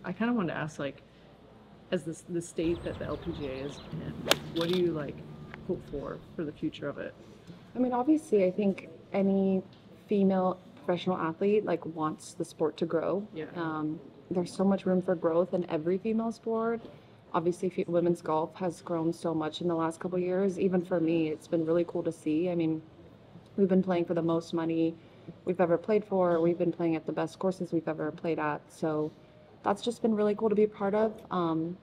I kind of wanted to ask, like, as the state that the LPGA is in, what do you like hope for the future of it? I mean, obviously, I think any female professional athlete like wants the sport to grow. Yeah. There's so much room for growth in every female sport. Obviously, women's golf has grown so much in the last couple of years. Even for me, it's been really cool to see. I mean, we've been playing for the most money we've ever played for. We've been playing at the best courses we've ever played at. So that's just been really cool to be a part of.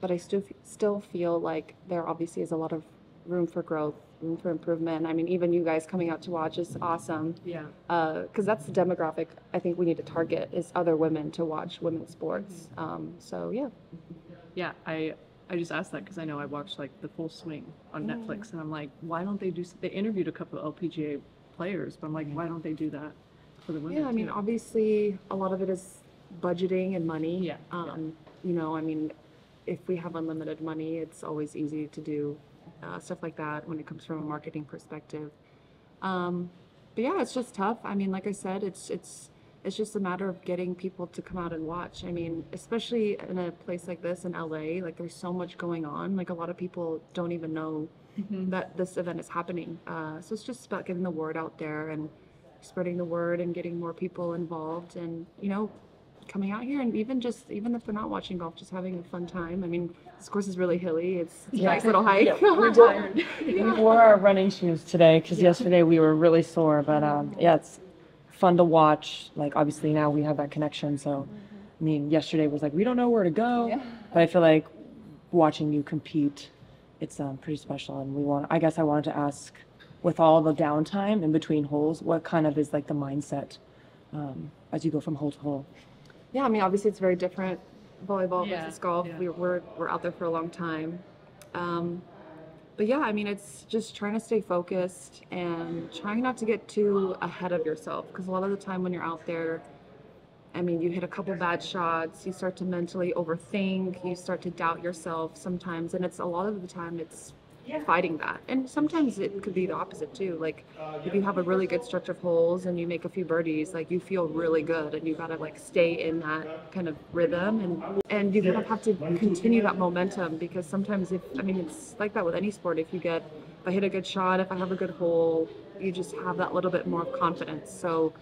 But I still feel like there obviously is a lot of room for growth, room for improvement. I mean, even you guys coming out to watch is awesome. Yeah. Because that's the demographic I think we need to target is other women to watch women's sports. So yeah. Yeah, I just asked that because I know I watched like the Full Swing on Netflix, and I'm like, why don't they do? They interviewed a couple of LPGA players, but I'm like, why don't they do that for the women? Yeah, I mean, obviously, a lot of it is budgeting and money. Yeah, yeah. You know, I mean, if we have unlimited money, it's always easy to do stuff like that when it comes from a marketing perspective. But yeah, it's just tough. I mean, like I said, it's just a matter of getting people to come out and watch. I mean, especially in a place like this in LA, like there's so much going on. Like a lot of people don't even know that this event is happening. So it's just about getting the word out there and spreading the word and getting more people involved and, you know, coming out here and even if they're not watching golf, just having a fun time. I mean, this course is really hilly. It's a nice little hike. Yeah, we're tired. We wore our running shoes today because yesterday we were really sore. But yeah, it's fun to watch. Like obviously now we have that connection. So I mean, yesterday was like we don't know where to go, but I feel like watching you compete, it's pretty special. And I guess I wanted to ask, with all the downtime in between holes, what kind of is like the mindset as you go from hole to hole? Yeah, I mean, obviously it's very different. Volleyball Yeah, versus golf. yeah. We're out there for a long time. But yeah, I mean, it's just trying to stay focused and trying not to get too ahead of yourself. Because a lot of the time when you're out there, I mean, you hit a couple bad shots, you start to mentally overthink, you start to doubt yourself sometimes. And it's a lot of the time it's fighting that. And sometimes it could be the opposite too. Like if you have a really good stretch of holes and you make a few birdies, like you feel really good and you gotta like stay in that kind of rhythm and you kind of have to continue that momentum because sometimes it's like that with any sport. If I hit a good shot, if I have a good hole, you just have that little bit more confidence. So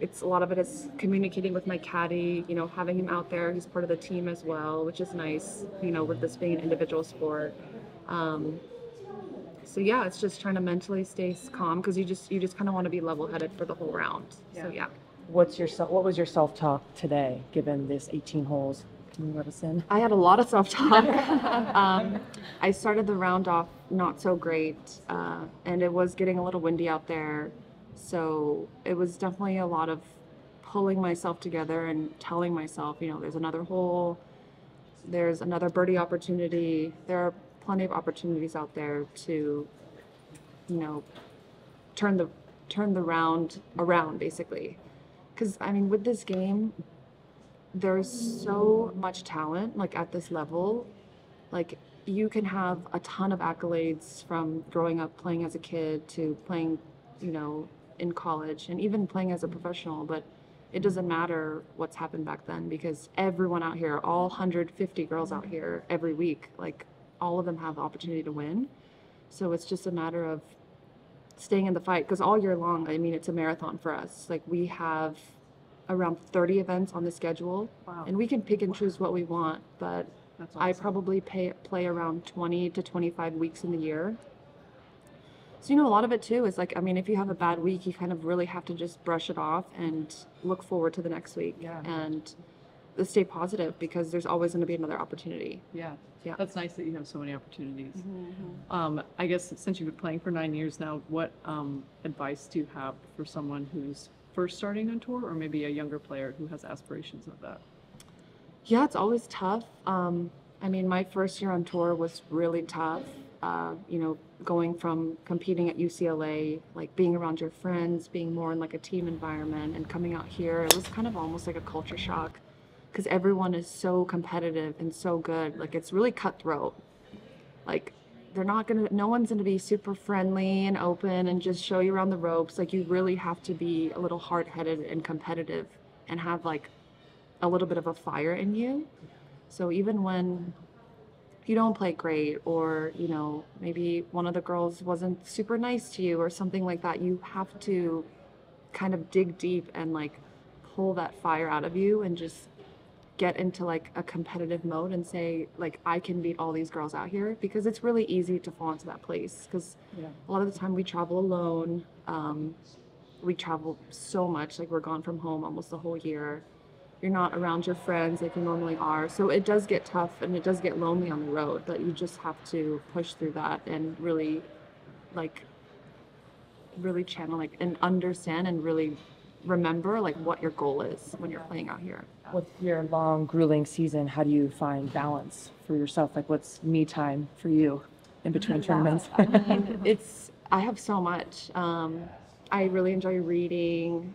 a lot of it is communicating with my caddy, you know, having him out there. He's part of the team as well, which is nice, you know, with this being an individual sport. So yeah, it's just trying to mentally stay calm because you just kind of want to be level-headed for the whole round. So yeah. What was your self-talk today, given this 18 holes? Can you let us in? I had a lot of self-talk. I started the round off not so great, and it was getting a little windy out there. So it was definitely a lot of pulling myself together and telling myself, you know, there's another hole, there's another birdie opportunity. There are plenty of opportunities out there to, you know, turn the round around basically. Because I mean, with this game, there's so much talent like at this level. Like you can have a ton of accolades from growing up playing as a kid to playing, you know, in college and even playing as a professional, but it doesn't matter what's happened back then because everyone out here, all 150 girls out here every week, like all of them have the opportunity to win. So it's just a matter of staying in the fight because all year long, I mean, it's a marathon for us. Like we have around 30 events on the schedule. Wow. And we can pick and choose what we want, but That's awesome. I probably play around 20 to 25 weeks in the year. So, you know, a lot of it too is like, I mean, if you have a bad week, you kind of really have to just brush it off and look forward to the next week and stay positive because there's always going to be another opportunity. Yeah. Yeah. That's nice that you have so many opportunities. I guess since you've been playing for 9 years now, what advice do you have for someone who's first starting on tour or maybe a younger player who has aspirations of that? Yeah, it's always tough. I mean, my first year on tour was really tough. You know, going from competing at UCLA, like being around your friends, being more in like a team environment and coming out here, it was kind of almost like a culture shock because everyone is so competitive and so good. Like it's really cutthroat. Like no one's gonna be super friendly and open and just show you around the ropes. Like you really have to be a little hard-headed and competitive and have like a little bit of a fire in you. So even when you don't play great, or maybe one of the girls wasn't super nice to you or something like that, you have to kind of dig deep and like pull that fire out of you and just get into like a competitive mode and say like, I can beat all these girls out here, because it's really easy to fall into that place, because a lot of the time we travel alone. We travel so much, like we're gone from home almost the whole year. You're not around your friends like you normally are, so it does get tough and it does get lonely on the road, but you just have to push through that and really like really channel like and understand and really remember like what your goal is when you're playing out here. With your long, grueling season, how do you find balance for yourself? Like, what's me time for you in between tournaments? I mean, I have so much. I really enjoy reading.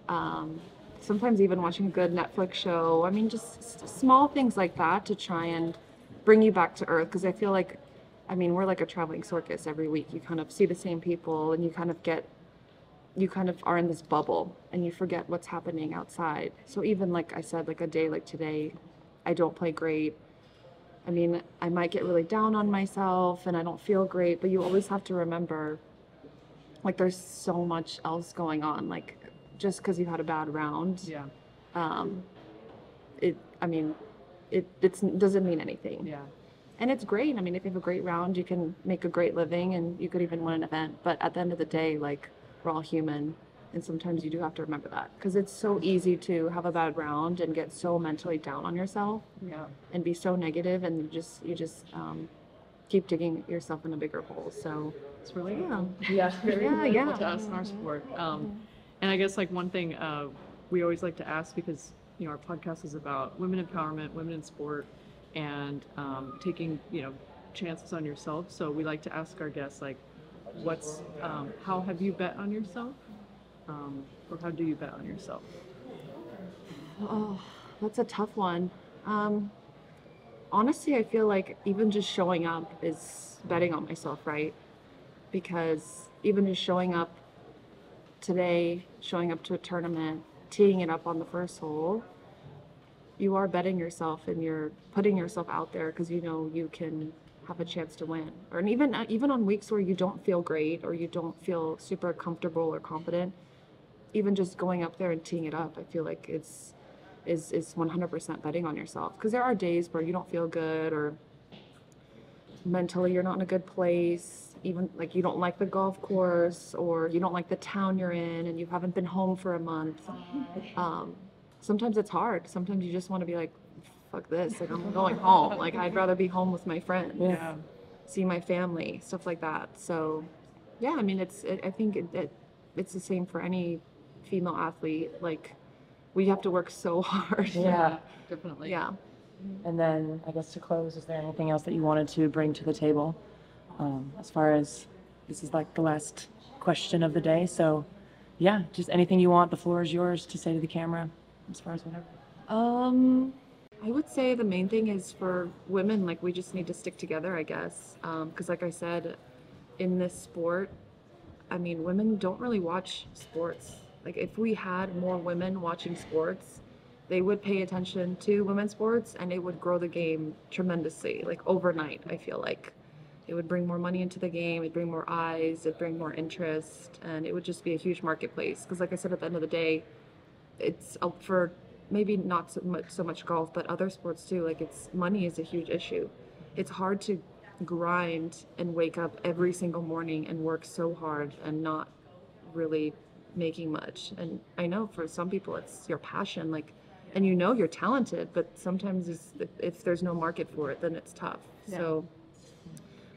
Sometimes even watching a good Netflix show. I mean, just small things like that to try and bring you back to earth. Because I feel like, I mean, we're like a traveling circus every week. You kind of see the same people, and you kind of are in this bubble, and you forget what's happening outside. So even like I said, like a day like today, I don't play great. I mean, I might get really down on myself and I don't feel great, but you always have to remember, like, there's so much else going on. Like, just because you had a bad round, it doesn't mean anything. Yeah. And it's great. I mean, if you have a great round, you can make a great living and you could even win an event. But at the end of the day, like, we're all human. And sometimes you do have to remember that, because it's so easy to have a bad round and get so mentally down on yourself and be so negative, and you just keep digging yourself in a bigger hole. So It's really very relatable to us in our sport. And I guess like one thing we always like to ask, because our podcast is about women empowerment, women in sport, and taking chances on yourself. So we like to ask our guests like, how have you bet on yourself, or how do you bet on yourself? Oh, that's a tough one. Honestly, I feel like even just showing up is betting on myself, right? Because even just showing up today, showing up to a tournament, teeing it up on the first hole, you are betting yourself and you're putting yourself out there, because you can have a chance to win. Or even on weeks where you don't feel great or you don't feel super comfortable or confident, even just going up there and teeing it up, I feel like is 100% betting on yourself. Because there are days where you don't feel good, or mentally you're not in a good place, even like you don't like the golf course, or you don't like the town you're in, and you haven't been home for a month. Sometimes it's hard. Sometimes you just want to be like, fuck this, like I'm going home. Like I'd rather be home with my friends, see my family, stuff like that. So yeah, I mean, I think it's the same for any female athlete. Like, we have to work so hard. Yeah, definitely. Yeah. And then I guess to close, is there anything else that you wanted to bring to the table? As far as this is like the last question of the day, so yeah, just anything you want. The floor is yours to say to the camera, as far as whatever. I would say the main thing is for women, like we just need to stick together, I guess. Because like I said, in this sport, I mean, women don't really watch sports. Like if we had more women watching sports, they would pay attention to women's sports, and it would grow the game tremendously, like overnight. I feel like it would bring more money into the game, it'd bring more eyes, it'd bring more interest, and it would just be a huge marketplace. Because like I said, at the end of the day, it's for maybe not so much golf, but other sports too. Like money is a huge issue. It's hard to grind and wake up every single morning and work so hard and not really making much. And I know for some people it's your passion, like, and you're talented, but sometimes if there's no market for it, then it's tough. So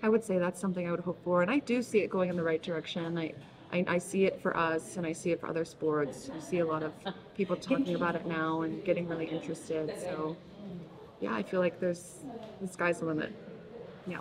I would say that's something I would hope for, and I do see it going in the right direction. I see it for us, and I see it for other sports. I see a lot of people talking about it now and getting really interested. So yeah, I feel like the sky's the limit. Yeah.